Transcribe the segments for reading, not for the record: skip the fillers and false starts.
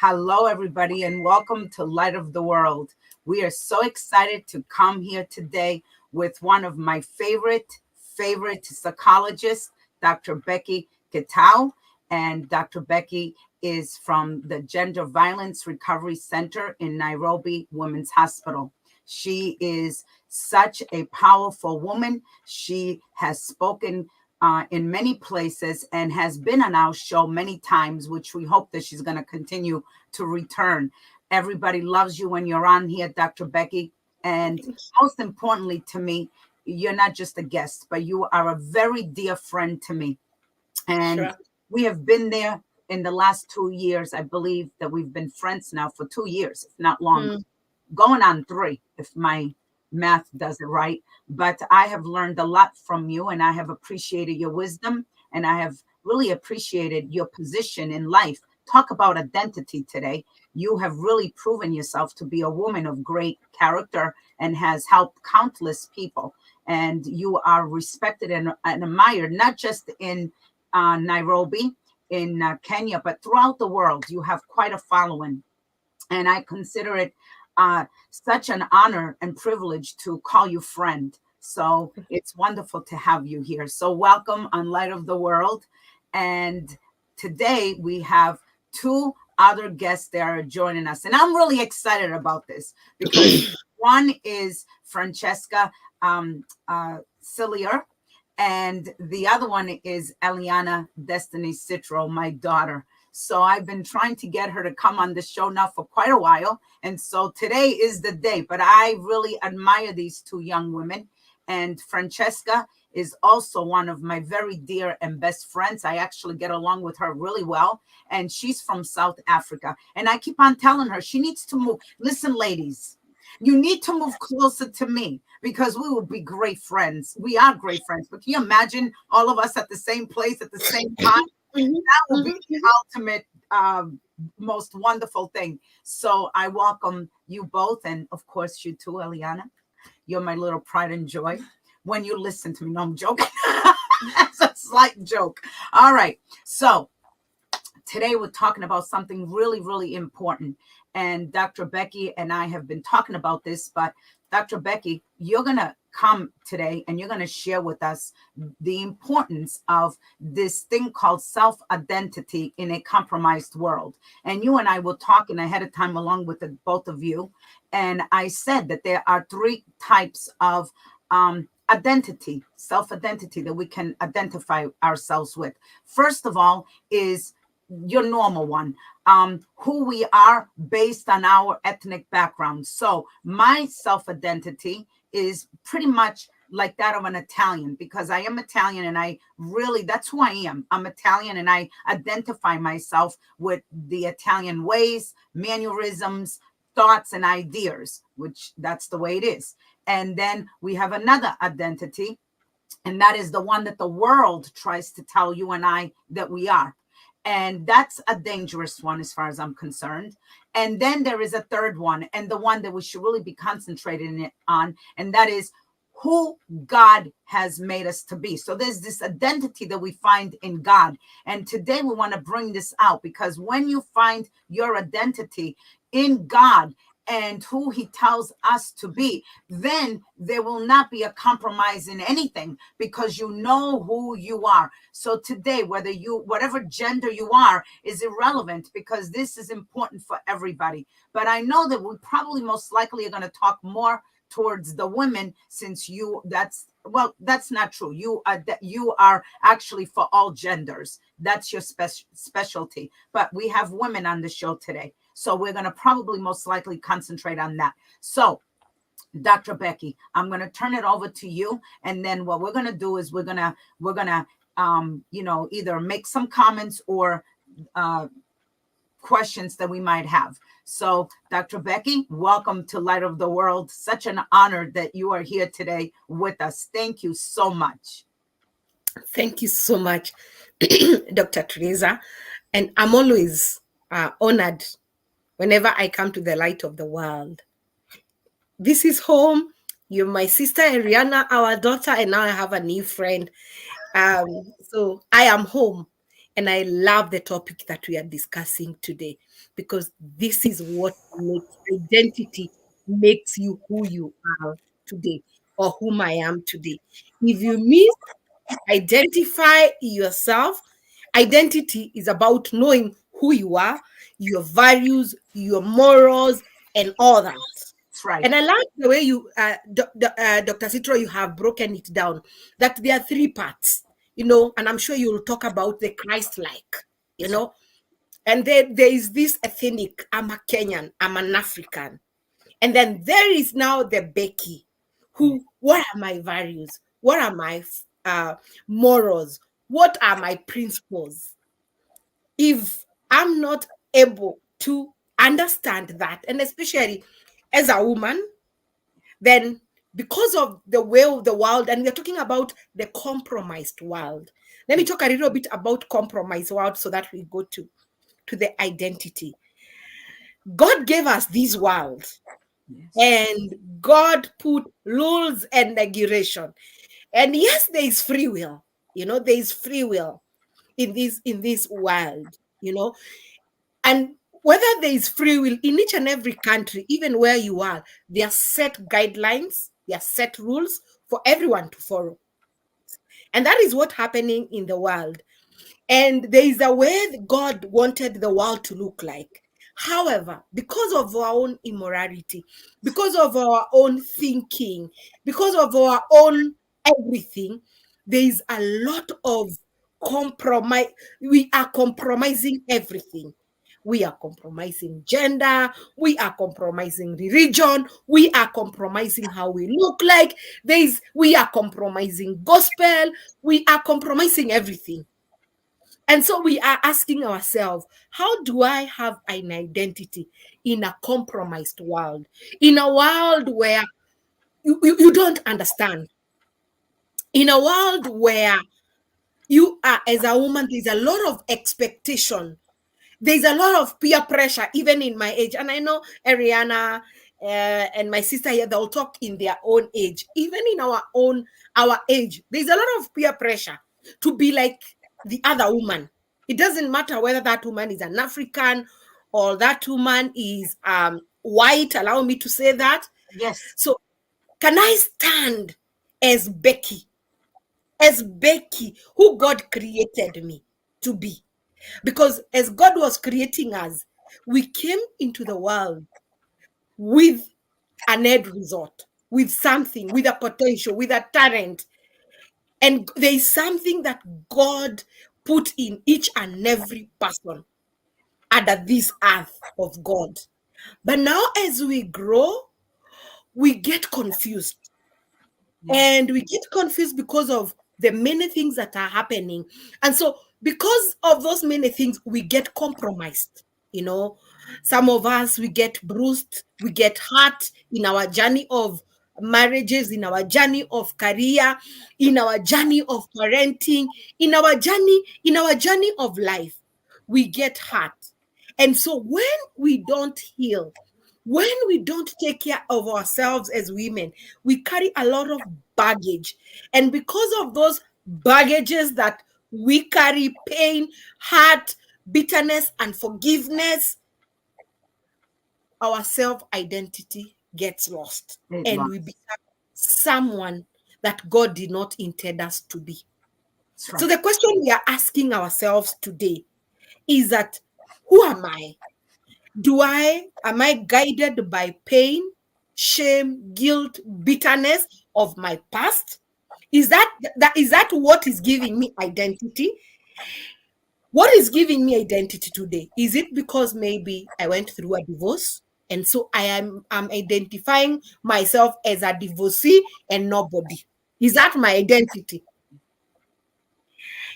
Hello, everybody, and welcome to Light of the World. We are so excited to come here today with one of my favorite psychologists, Dr. Becky Gitau. And Dr. Becky is from the Gender Violence Recovery Center in Nairobi Women's Hospital. She is such a powerful woman. She has spoken in many places and has been on our show many times, which we hope that she's going to continue to return. Everybody loves you when you're on here, Dr. Becky. And most importantly to me, you're not just a guest, but you are a very dear friend to me. And we have been there in the last 2 years. I believe that we've been friends now for 2 years, if not longer. Going on 3, if my math does it right. But I have learned a lot from you, and I have appreciated your wisdom, and I have really appreciated your position in life. Talk about identity today. You have really proven yourself to be a woman of great character and has helped countless people. And you are respected and admired, not just in Nairobi, in Kenya, but throughout the world. You have quite a following. And I consider it such an honor and privilege to call you friend. So it's wonderful to have you here. So welcome on Light of the World. And today we have 2 other guests that are joining us. And I'm really excited about this because one is Francisce Cilliers, and the other one is Ellianna Destinee Citro, my daughter. So I've been trying to get her to come on the show now for quite a while. And so today is the day, but I really admire these 2 young women. And Francisce is also one of my very dear and best friends. I actually get along with her really well. And she's from South Africa. And I keep on telling her she needs to move. Listen, ladies, you need to move closer to me because we will be great friends. We are great friends. But can you imagine all of us at the same place at the same time? That will be the ultimate, most wonderful thing. So I welcome you both. And of course, you too, Ellianna. You're my little pride and joy when you listen to me. No, I'm joking. That's a slight joke. All right. So today we're talking about something really, really important. And Dr. Becky and I have been talking about this, but Dr. Becky, you're going to come today and you're going to share with us the importance of this thing called self-identity in a compromised world. And you and I were talking ahead of time along with both of you. And I said that there are 3 types of identity, self-identity that we can identify ourselves with. First of all is your normal one, who we are based on our ethnic background. So my self-identity is pretty much like that of an Italian because I am Italian and I really, that's who I am. I'm Italian and I identify myself with the Italian ways, mannerisms, thoughts, and ideas, which that's the way it is. And then we have another identity, and that is the one that the world tries to tell you and I that we are. And that's a dangerous one as far as I'm concerned. And then there is a third one, and the one that we should really be concentrating on, and that is who God has made us to be. So there's this identity that we find in God. And today we want to bring this out because when you find your identity in God and who he tells us to be, then there will not be a compromise in anything because you know who you are. So today, whatever gender you are is irrelevant because this is important for everybody. But I know that we probably most likely are going to talk more towards the women since that's not true. You are actually for all genders. That's your specialty. But we have women on the show today. So we're going to probably most likely concentrate on that. So Dr. Becky, I'm going to turn it over to you. And then what we're going to do is we're going to either make some comments or questions that we might have. So Dr. Becky, welcome to Light of the World. Such an honor that you are here today with us. Thank you so much. Thank you so much, Dr. Teresa. And I'm always honored whenever I come to the Light of the World. This is home. You're my sister, Ellianna, our daughter, and now I have a new friend. So I am home. And I love the topic that we are discussing today, because this is what makes identity, makes you who you are today, or whom I am today. If you miss identify yourself, identity is about knowing who you are, your values, your morals, and all that. That's right. And I like the way you, Dr. Citro, you have broken it down, that there are three parts, and I'm sure you'll talk about the Christ-like, That's right. and there is this ethnic, I'm a Kenyan, I'm an African. And then there is now the Becky, Yes. what are my values? What are my morals? What are my principles? If I'm not able to understand that, and especially as a woman, then because of the way of the world, and we're talking about the compromised world. Let me talk a little bit about compromised world so that we go to the identity. God gave us this world, Yes. and God put rules and regulation. And yes, there is free will. There is free will in this world. And whether there is free will in each and every country, even where you are, there are set guidelines, there are set rules for everyone to follow. And that is what's happening in the world. And there is a way that God wanted the world to look like. However, because of our own immorality, because of our own thinking, because of our own everything, there is a lot of compromise. We are compromising everything. We are compromising gender. We are compromising religion. We are compromising how we look like. We are compromising gospel. We are compromising everything. And so we are asking ourselves, how do I have an identity in a compromised world? In a world where you don't understand. In a world where you are, as a woman, there's a lot of expectation. There's a lot of peer pressure, even in my age. And I know Ellianna and my sister here, they'll talk in their own age. Even in our age, there's a lot of peer pressure to be like the other woman. It doesn't matter whether that woman is an African or that woman is white. Allow me to say that. Yes. So can I stand as Becky, who God created me to be? Because as God was creating us, we came into the world with an end result, with something, with a potential, with a talent. And there is something that God put in each and every person under this earth of God. But now, as we grow, we get confused. Yes. And we get confused because of the many things that are happening. And so, because of those many things, we get compromised. Some of us, we get bruised, we get hurt in our journey of marriages, in our journey of career, in our journey of parenting, in our journey of life. We get hurt. And so, when we don't heal, when we don't take care of ourselves as women, we carry a lot of baggage. And because of those baggages that we carry, pain, hurt, bitterness, and forgiveness, our self identity gets lost. It And we lost. become someone that God did not intend us to be. That's So right. the question we are asking ourselves today is that, who am I? Am I guided by pain, shame, guilt, bitterness of my past? Is that what is giving me identity? What is giving me identity today? Is it because maybe I went through a divorce, and so I'm identifying myself as a divorcee and nobody? Is that my identity?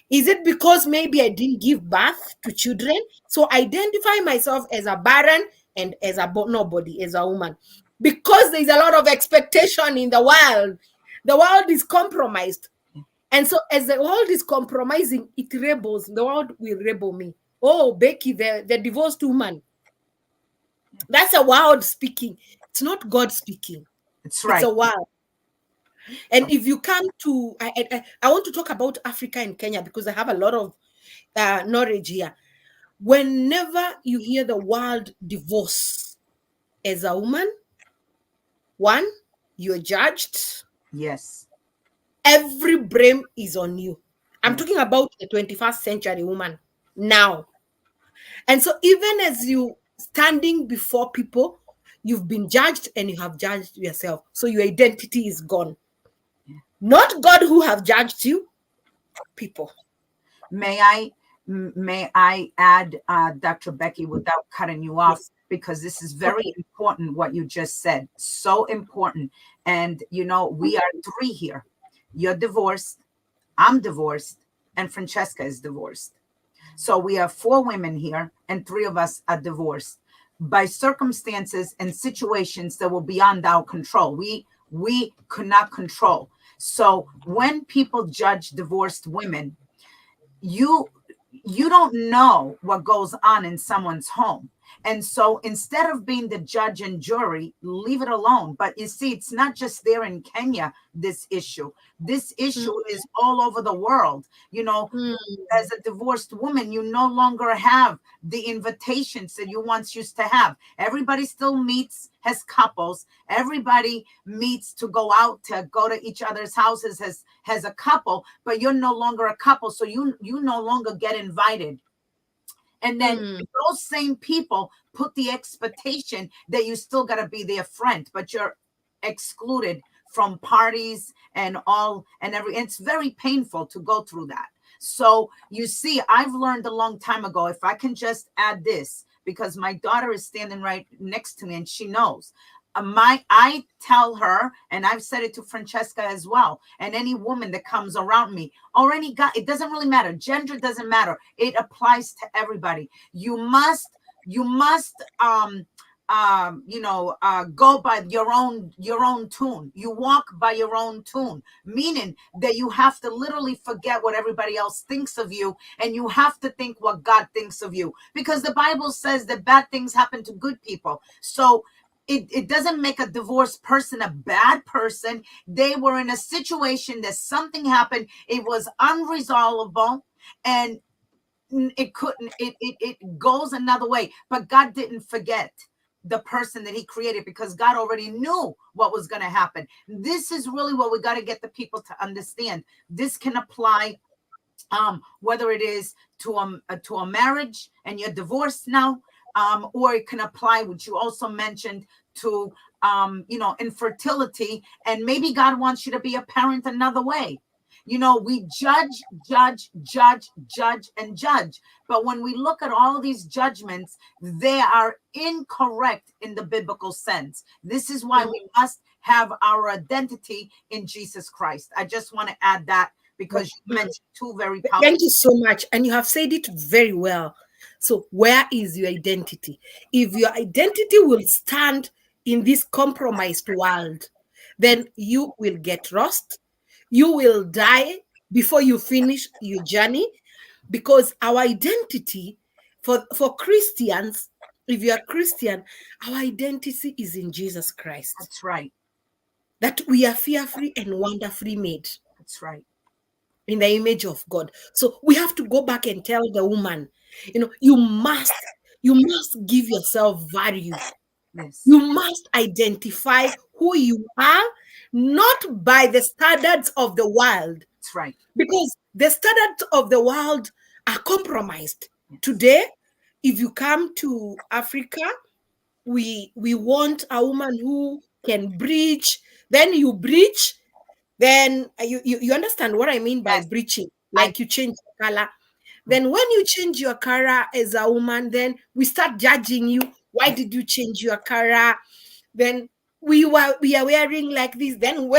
Is it because maybe I didn't give birth to children? So identify myself as a barren and as a nobody, as a woman. Because there's a lot of expectation in the world. The world is compromised. And so as the world is compromising, it rebels. The world will rebel me. Oh, Becky, the divorced woman. That's a world speaking. It's not God speaking. It's It's right. a world. And if you come to, I want to talk about Africa and Kenya, because I have a lot of knowledge here. Whenever you hear the word divorce as a woman, one, you're judged. Yes. Every blame is on you. I'm Yes. talking about the 21st century woman now. And so even as you standing before people, you've been judged and you have judged yourself. So your identity is gone. Yeah. Not God who have judged you, people. May I add, Dr. Becky, without cutting you off, Yes. because this is very Okay. important what you just said. So important. And we are three here. You're divorced, I'm divorced, and Francesca is divorced. So we have four women here, and three of us are divorced by circumstances and situations that were beyond our control. We could not control. So when people judge divorced women, you you don't know what goes on in someone's home. And so instead of being the judge and jury, leave it alone. But you see, it's not just there in Kenya, this issue. This issue is all over the world. Mm. As a divorced woman, you no longer have the invitations that you once used to have. Everybody still meets as couples. Everybody meets to go out, to go to each other's houses as a couple, but you're no longer a couple. So you no longer get invited. And then those same people put the expectation that you still got to be their friend, but you're excluded from parties and all and every. It's very painful to go through that. So you see, I've learned a long time ago, if I can just add this, because my daughter is standing right next to me and she knows. I tell her, and I've said it to Francesca as well, and any woman that comes around me, or any guy, it doesn't really matter. Gender doesn't matter. It applies to everybody. You must go by your own tune. You walk by your own tune, meaning that you have to literally forget what everybody else thinks of you, and you have to think what God thinks of you, because the Bible says that bad things happen to good people. So it doesn't make a divorced person a bad person. They were in a situation that something happened, it was unresolvable, and it goes another way. But God didn't forget the person that he created, because God already knew what was going to happen. This is really what we got to get the people to understand. This can apply whether it is to a marriage and you're divorced now, or it can apply, which you also mentioned, to infertility, and maybe God wants you to be a parent another way. We judge, and judge. But when we look at all these judgments, they are incorrect in the biblical sense. This is why we must have our identity in Jesus Christ. I just want to add that, because you mentioned two very powerful. Thank you so much. And you have said it very well. So where is your identity? If your identity will stand in this compromised world, then you will get lost. You will die before you finish your journey, because our identity for Christians, if you are Christian, our identity is in Jesus Christ. That's right. That we are fearfully and wonderfully made. That's right. In the image of God. So we have to go back and tell the woman, you must give yourself value. Yes. You must identify who you are, not by the standards of the world. That's right. Because the standards of the world are compromised. Yes. Today, if you come to Africa, we want a woman who can breach. Then you breach. Then you understand what I mean by Yes. breaching, like you change your color. Then when you change your color as a woman, then we start judging you. Why did you change your color? Then we are wearing like this. Then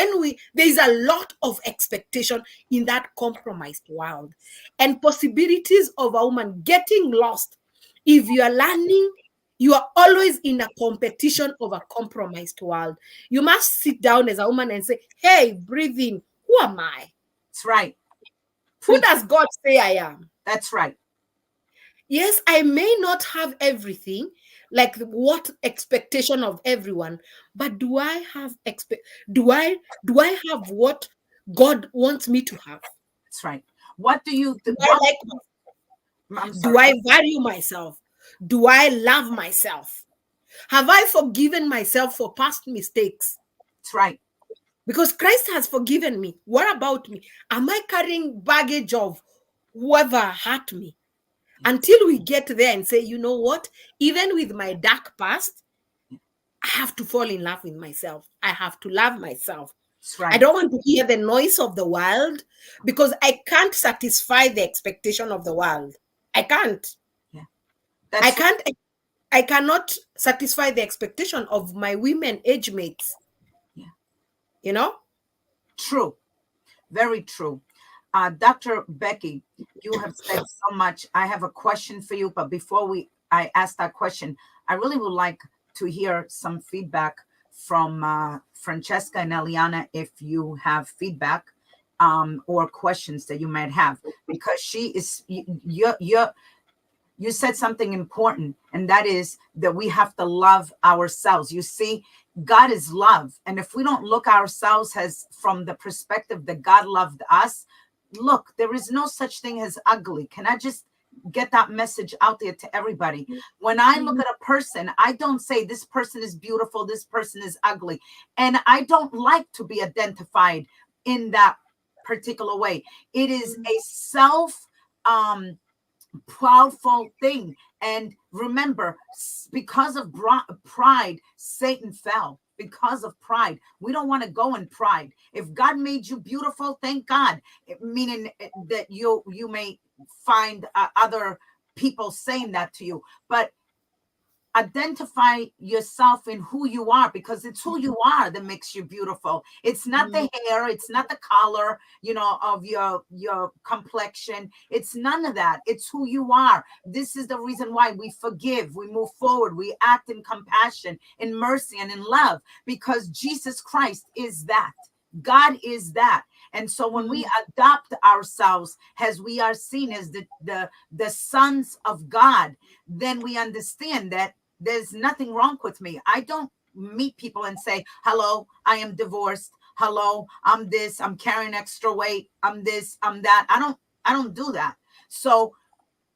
there's a lot of expectation in that compromised world, and possibilities of a woman getting lost. If you are learning, you are always in a competition of a compromised world. You must sit down as a woman and say, hey, breathe in. Who am I? That's right. Who does God say I am? That's right. Yes, I may not have everything, like what expectation of everyone, but do I have do I have what God wants me to have? That's right. What do you Do I like I'm Do sorry. I value myself? Do I love myself? Have I forgiven myself for past mistakes? That's right. Because Christ has forgiven me. What about me? Am I carrying baggage of whoever hurt me? Until we get there and say, you know what? Even with my dark past, I have to fall in love with myself. I have to love myself. That's I right. don't want to hear the noise of the world because I can't satisfy the expectation of the world. I can't. Yeah. I That's can't. I cannot satisfy the expectation of my women age mates. yeah. You know? True. Very true. Dr. Becky, you have said so much. I have a question for you, but before I ask that question, I really would like to hear some feedback from Francesca and Ellianna, if you have feedback or questions that you might have, because she is you said something important, and that is that we have to love ourselves. You see, God is love. And if we don't look ourselves as from the perspective that God loved us, look, there is no such thing as ugly. Can I just get that message out there to everybody? When I look at a person, I don't say this person is beautiful, this person is ugly. And I don't like to be identified in that particular way. It is a self proudful thing. And remember, because of pride, Satan fell. Because of pride, we don't want to go in pride. If God made you beautiful, thank God. Meaning that you may find other people saying that to you, but identify yourself in who you are, because it's who you are that makes you beautiful. It's not the hair, it's not the color, of your complexion. It's none of that. It's who you are. This is the reason why we forgive, we move forward, we act in compassion, in mercy, and in love, because Jesus Christ is that. God is that. And so when we adopt ourselves as we are seen as the sons of God, then we understand that there's nothing wrong with me. I don't meet people and say, hello, I am divorced. Hello, I'm this, I'm carrying extra weight. I'm this, I'm that. I don't do that. So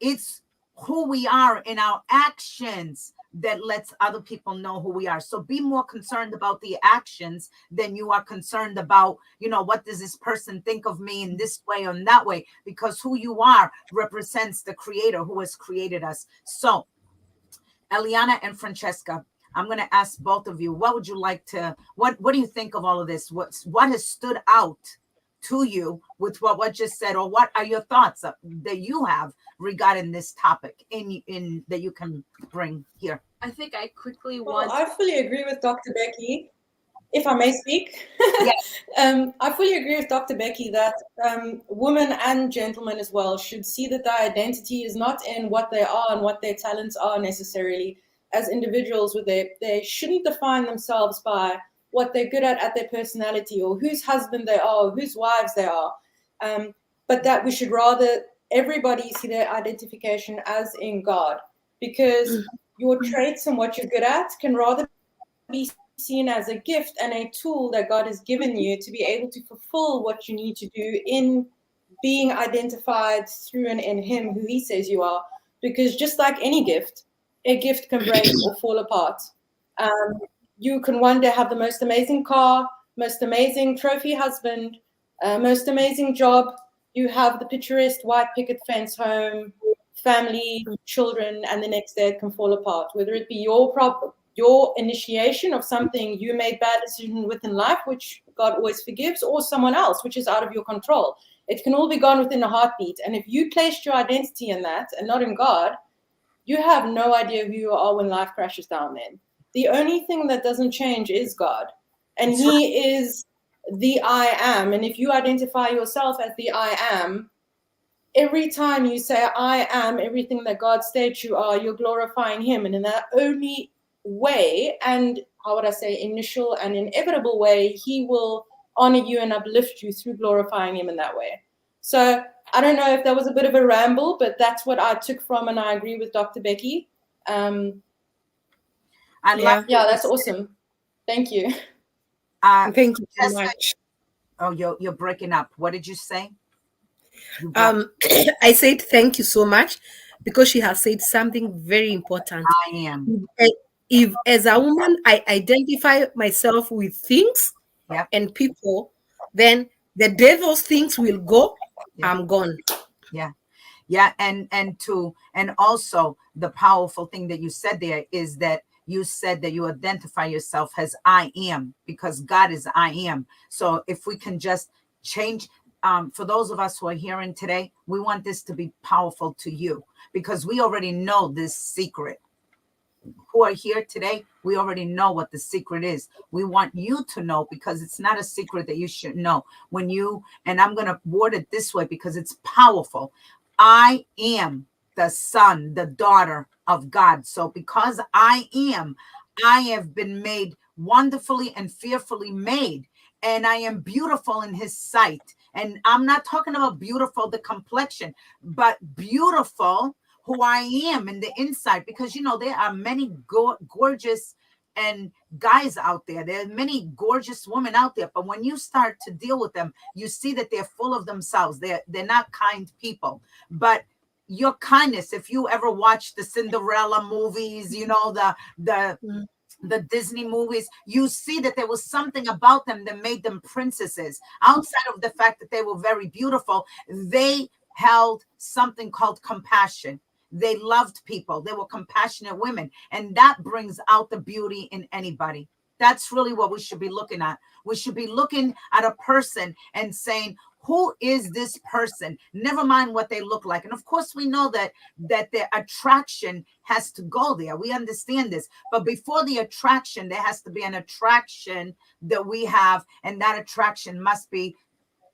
it's who we are in our actions that lets other people know who we are. So be more concerned about the actions than you are concerned about, what does this person think of me in this way or in that way, because who you are represents the Creator who has created us. So Ellianna and Francesca, I'm going to ask both of you, what would you like to, what do you think of all of this? What has stood out to you with what just said, or what are your thoughts that you have regarding this topic in that you can bring here? I think I quickly Well, I fully agree with Dr. Becky, if I may speak. Yes. I fully agree with Dr. Becky that women and gentlemen as well should see that their identity is not in what they are and what their talents are necessarily as individuals. They shouldn't define themselves by what they're good at their personality, or whose husband they are, or whose wives they are, but that we should rather everybody see their identification as in God, because your traits and what you're good at can rather be seen as a gift and a tool that God has given you to be able to fulfill what you need to do in being identified through and in Him, who He says you are. Because just like any gift, a gift can break or fall apart. You can one day have the most amazing car, most amazing trophy husband, most amazing job. You have the picturesque white picket fence home, family, children, and the next day it can fall apart. Whether it be your initiation of something you made bad decision with in life, which God always forgives, or someone else, which is out of your control. It can all be gone within a heartbeat. And if you placed your identity in that and not in God, you have no idea who you are when life crashes down then. The only thing that doesn't change is God. And He is the I am. And if you identify yourself as the I am, every time you say, I am everything that God states you are, you're glorifying Him. And in that only way, and how would I say, initial and inevitable way, He will honor you and uplift you through glorifying Him in that way. So I don't know if that was a bit of a ramble, but that's what I took from, and I agree with Dr. Becky. That's awesome. Thank you. Thank you so much. Oh, you're breaking up. What did you say? I said thank you so much, because she has said something very important. I am. If as a woman I identify myself with things Yep. and people, then the day those things will go, Yeah. I'm gone. Yeah. Yeah. And also the powerful thing that you said there is that you said that you identify yourself as I am, because God is I am. So if we can just change, for those of us who are hearing today, we want this to be powerful to you, because we already know this secret. Who are here today, we already know what the secret is. We want you to know, because it's not a secret that you should know. When you, and I'm going to word it this way because it's powerful. I am the son, the daughter of God. So because I am, I have been made wonderfully and fearfully made, and I am beautiful in his sight. And I'm not talking about beautiful, the complexion, but beautiful who I am in the inside, because there are many gorgeous and guys out there. There are many gorgeous women out there, but when you start to deal with them, you see that they're full of themselves. They're not kind people. But your kindness, if you ever watch the Cinderella movies, the Disney movies, you see that there was something about them that made them princesses. Outside of the fact that they were very beautiful, they held something called compassion. They loved people. They were compassionate women. And that brings out the beauty in anybody. That's really what we should be looking at. We should be looking at a person and saying, who is this person? Never mind what they look like. And of course, we know that the attraction has to go there. We understand this. But before the attraction, there has to be an attraction that we have. And that attraction must be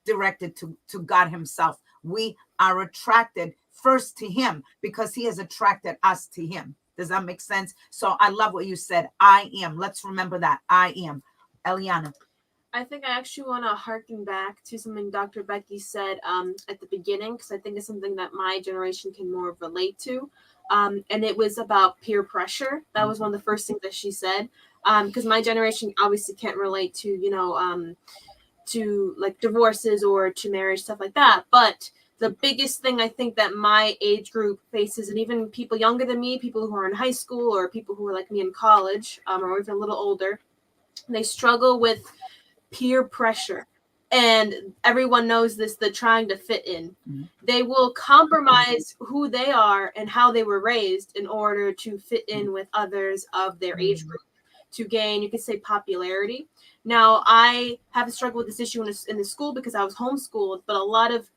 directed to God himself. We are attracted first to him because he has attracted us to him. Does that make sense? So I love what you said. I am. Let's remember that. I am. Ellianna. I think I actually want to harken back to something Dr. Becky said at the beginning, because I think it's something that my generation can more relate to. And it was about peer pressure. That was one of the first things that she said. Because my generation obviously can't relate to, to like divorces or to marriage, stuff like that. But the biggest thing I think that my age group faces, and even people younger than me, people who are in high school or people who are like me in college, or even a little older, they struggle with peer pressure. And everyone knows this, the trying to fit in. They will compromise who they are and how they were raised in order to fit in with others of their age group, to gain, you could say, popularity. Now, I have struggled with this issue in the school because I was homeschooled, but a lot of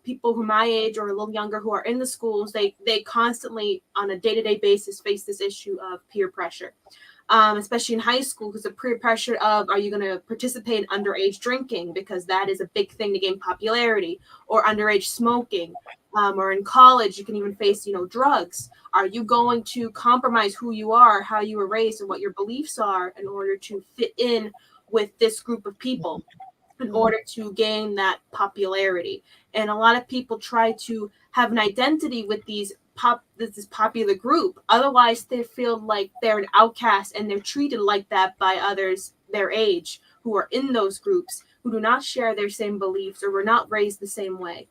people who my age or a little younger who are in the schools, they constantly on a day-to-day basis face this issue of peer pressure. Especially in high school, because the peer pressure of, are you going to participate in underage drinking, because that is a big thing to gain popularity, or underage smoking, or in college you can even face drugs. Are you going to compromise who you are, how you were raised, and what your beliefs are in order to fit in with this group of people, in order to gain that popularity? And a lot of people try to have an identity with this popular group. Otherwise, they feel like they're an outcast, and they're treated like that by others their age who are in those groups, who do not share their same beliefs or were not raised the same way.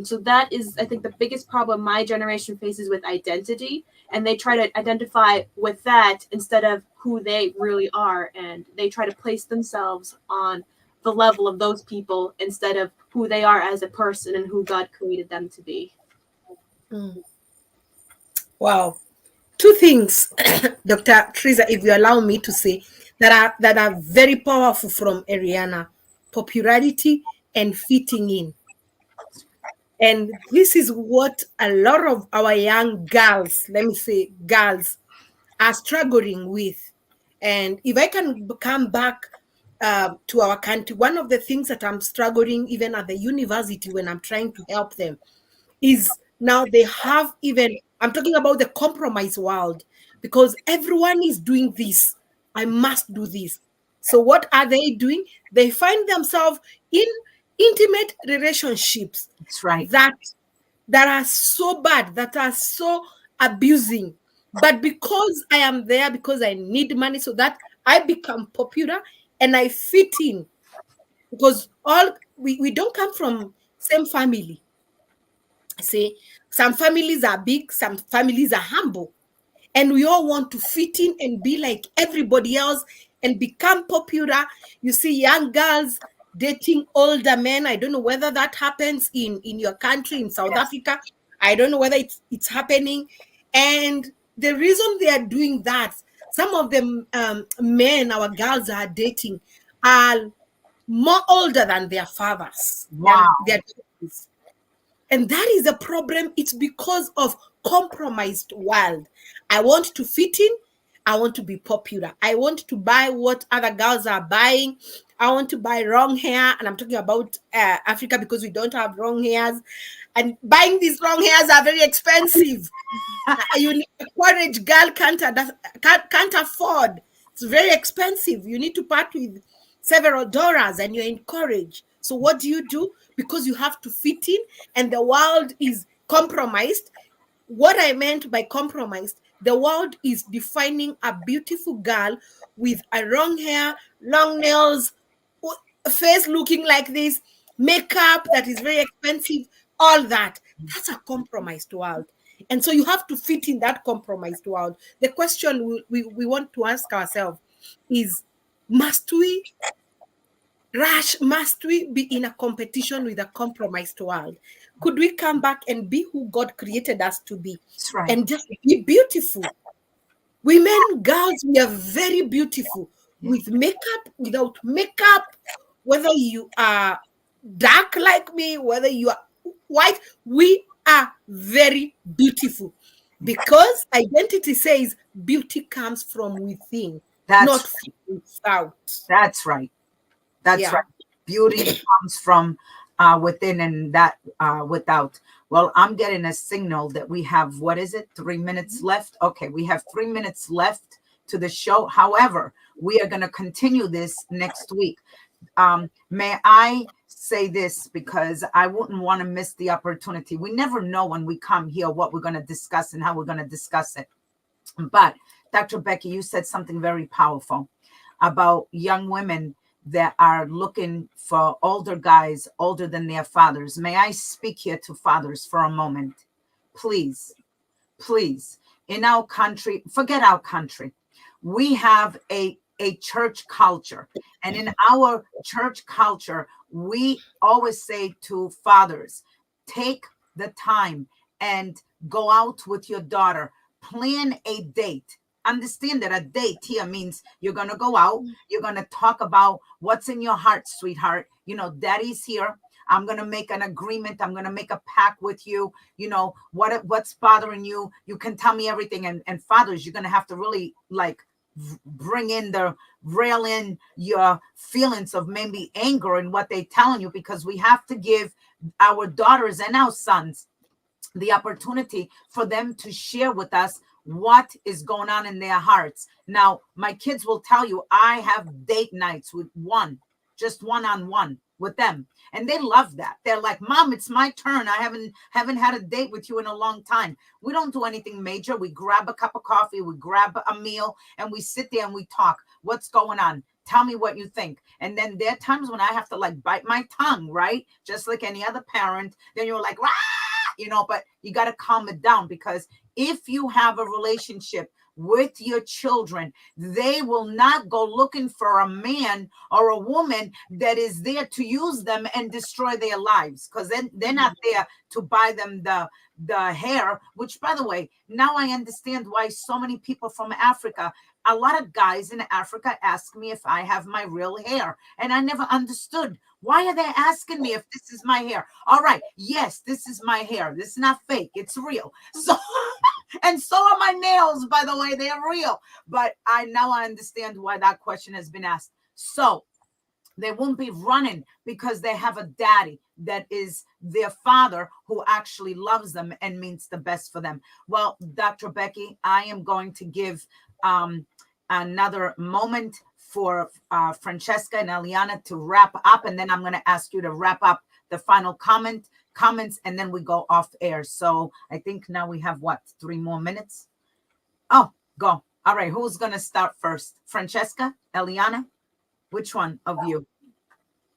So that is, I think, the biggest problem my generation faces with identity. And they try to identify with that instead of who they really are. And they try to place themselves on the level of those people instead of who they are as a person and who God created them to be. Wow. Two things, Dr. Teresa, if you allow me to say, that are very powerful from Ellianna: popularity and fitting in. And this is what a lot of our young girls, let me say girls, are struggling with. And if I can come back to our country, one of the things that I'm struggling even at the university when I'm trying to help them is now they have even, I'm talking about the compromise world, because everyone is doing this. I must do this. So what are they doing? They find themselves in intimate relationships That's right. that are so bad, that are so abusing. But because I am there, because I need money, so that I become popular and I fit in, because we don't come from same family. See, some families are big, some families are humble, and we all want to fit in and be like everybody else and become popular. You see young girls dating older men. I don't know whether that happens in your country, in South Yes. Africa. I don't know whether it's happening. And the reason they are doing that, some of them men our girls are dating are more older than their fathers, Wow. their daughters. And that is a problem. It's because of compromised world. I want to fit in. I want to be popular. I want to buy what other girls are buying. I want to buy long hair. And I'm talking about Africa because we don't have long hairs. And buying these long hairs are very expensive. You need a courage girl can't afford. It's very expensive. You need to part with several dollars and you're encouraged. So what do? Because you have to fit in and the world is compromised. What I meant by compromised, the world is defining a beautiful girl with a long hair, long nails, face looking like this, makeup that is very expensive, all that. That's a compromised world. And so you have to fit in that compromised world. The question we want to ask ourselves is, must we must we be in a competition with a compromised world? Could we come back and be who God created us to be? That's right. And just be beautiful. Women, girls, we are very beautiful with makeup, without makeup, whether you are dark like me, whether you are white, we are very beautiful because identity says beauty comes from within, not That's from without. That's right. That's Yeah. right. Beauty comes from within and that without. Well, I'm getting a signal that we have, what is it, 3 minutes left? Okay, we have 3 minutes left to the show. However, we are going to continue this next week. May I say this because I wouldn't want to miss the opportunity. We never know when we come here what we're going to discuss and how we're going to discuss it. But Dr. Becky, you said something very powerful about young women that are looking for older guys older than their fathers. May I speak here to fathers for a moment? Please, please. In our country, forget our country. We have a church culture. And in our church culture, we always say to fathers, take the time and go out with your daughter, plan a date. Understand that a date here means you're going to go out, you're going to talk about what's in your heart, sweetheart. You know, daddy's here. I'm going to make an agreement. I'm going to make a pact with you. You know, what's bothering you? You can tell me everything. And fathers, you're going to have to really like bring in rail in your feelings of maybe anger and what they're telling you, because we have to give our daughters and our sons the opportunity for them to share with us what is going on in their hearts. Now, my kids will tell you, I have date nights with just one-on-one with them. And they love that. They're like, Mom, it's my turn. I haven't had a date with you in a long time. We don't do anything major. We grab a cup of coffee, we grab a meal, and we sit there and we talk. What's going on? Tell me what you think. And then there are times when I have to like bite my tongue, right? Just like any other parent. Then you're like, but you got to calm it down, because if you have a relationship with your children, they will not go looking for a man or a woman that is there to use them and destroy their lives, because then they're not there to buy them the hair, which, by the way, now I understand why so many people from Africa, a lot of guys in Africa ask me if I have my real hair, and I never understood. Why are they asking me if this is my hair? All right, yes, this is my hair. This is not fake. It's real. So, and so are my nails, by the way. They're real. But I understand why that question has been asked. So they won't be running because they have a daddy that is their father who actually loves them and means the best for them. Well, Dr. Becky, I am going to give another moment for Francesca and Ellianna to wrap up, and then I'm going to ask you to wrap up the final comments, and then we go off air. So I think now we have 3 more minutes. Oh, go. All right, who's going to start first? Francesca, Ellianna, which one of you?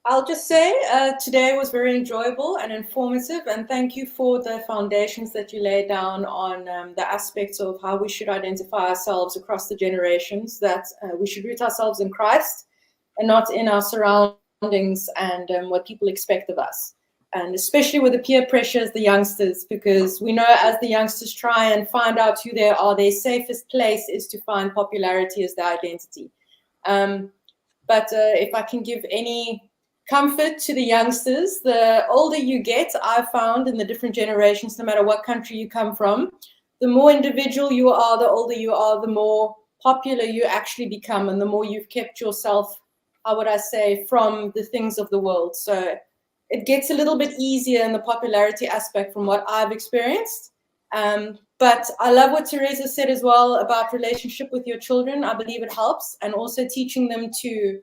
I'll just say today was very enjoyable and informative, and thank you for the foundations that you laid down on the aspects of how we should identify ourselves across the generations, that we should root ourselves in Christ and not in our surroundings and what people expect of us. And especially with the peer pressures, the youngsters, because we know as the youngsters try and find out who they are, their safest place is to find popularity as their identity. But if I can give any comfort to the youngsters, the older you get, I've found in the different generations, no matter what country you come from, the more individual you are, the older you are, the more popular you actually become, and the more you've kept yourself, how would I say, from the things of the world. So it gets a little bit easier in the popularity aspect from what I've experienced. But I love what Teresa said as well about relationship with your children. I believe it helps, and also teaching them to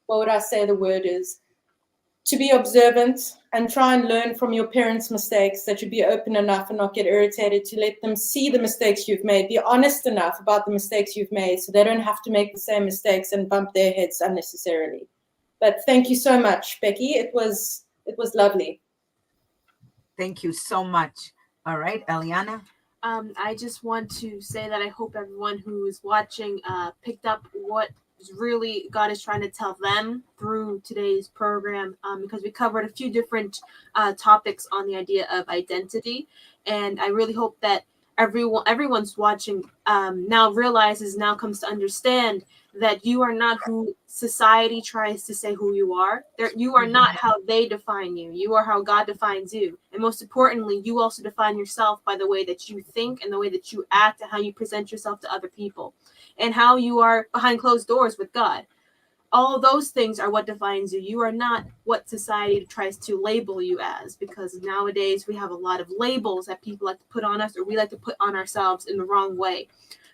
what would I say the word is, to be observant and try and learn from your parents' mistakes, that you be open enough and not get irritated, to let them see the mistakes you've made, be honest enough about the mistakes you've made so they don't have to make the same mistakes and bump their heads unnecessarily. But thank you so much, Becky. It was lovely. Thank you so much. All right, Ellianna. I just want to say that I hope everyone who is watching picked up what really God is trying to tell them through today's program, because we covered a few different topics on the idea of identity, and I really hope that everyone's watching now comes to understand that you are not who society tries to say who you are. You are not how they define you. You are how God defines you. And most importantly, you also define yourself by the way that you think and the way that you act and how you present yourself to other people and how you are behind closed doors with God. All those things are what defines you. You are not what society tries to label you as, because nowadays we have a lot of labels that people like to put on us, or we like to put on ourselves in the wrong way.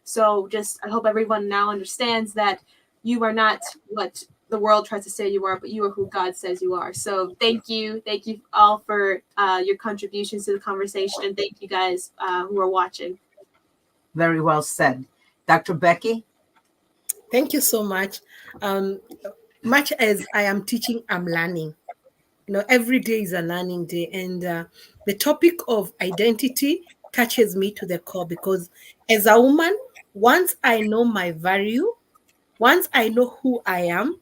So I hope everyone now understands that you are not what the world tries to say you are, but you are who God says you are. So thank you all for your contributions to the conversation, and thank you guys who are watching. Very well said. Dr. Becky? Thank you so much. Much as I am teaching, I'm learning. Every day is a learning day. And the topic of identity touches me to the core, because as a woman, once I know my value, once I know who I am,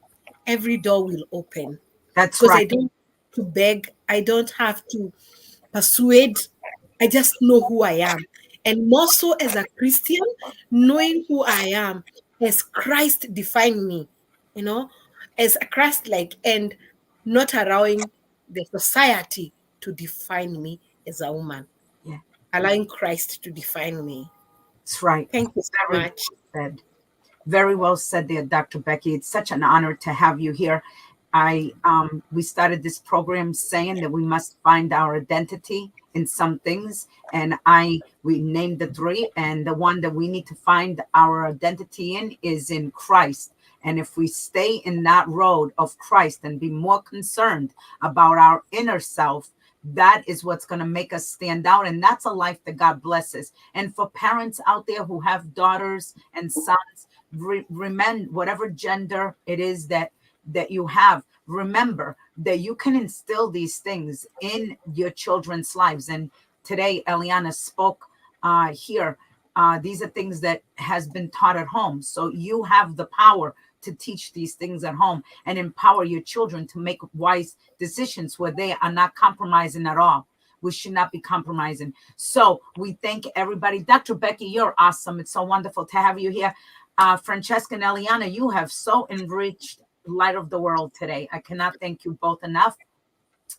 every door will open. That's Because right. I don't have to beg, I don't have to persuade, I just know who I am. And more so as a Christian, knowing who I am as Christ defined me, as a Christ-like, and not allowing the society to define me as a woman. Yeah. Allowing Christ to define me. That's right. Thank you so Very much. well said. Very well said there, Dr. Becky. It's such an honor to have you here. We started this program saying that we must find our identity in some things, and we named the three, and the one that we need to find our identity in is in Christ. And if we stay in that road of Christ and be more concerned about our inner self, that is what's going to make us stand out. And that's a life that God blesses. And for parents out there who have daughters and sons, remember, whatever gender it is that you have, remember that you can instill these things in your children's lives. And today, Ellianna spoke here. These are things that has been taught at home. So you have the power to teach these things at home and empower your children to make wise decisions where they are not compromising at all. We should not be compromising. So we thank everybody. Dr. Becky, you're awesome. It's so wonderful to have you here. Francisce and Ellianna, you have so enriched Light of the World today. I cannot thank you both enough.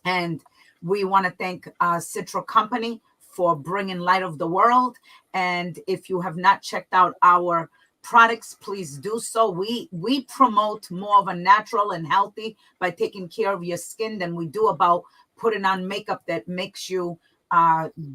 And we want to thank Citro Company for bringing Light of the World. And if you have not checked out our products, please do so. We promote more of a natural and healthy by taking care of your skin than we do about putting on makeup that makes you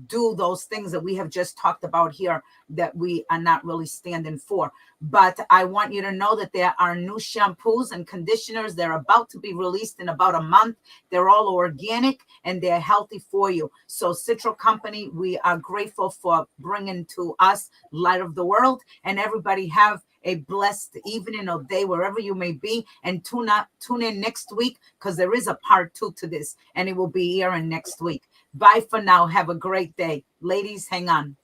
do those things that we have just talked about here that we are not really standing for. But I want you to know that there are new shampoos and conditioners. They're about to be released in about a month. They're all organic and they're healthy for you. So Citro Company, we are grateful for bringing to us Light of the World, and everybody have a blessed evening or day, wherever you may be. And tune in next week, because there is a part 2 to this, and it will be airing next week. Bye for now. Have a great day. Ladies, hang on.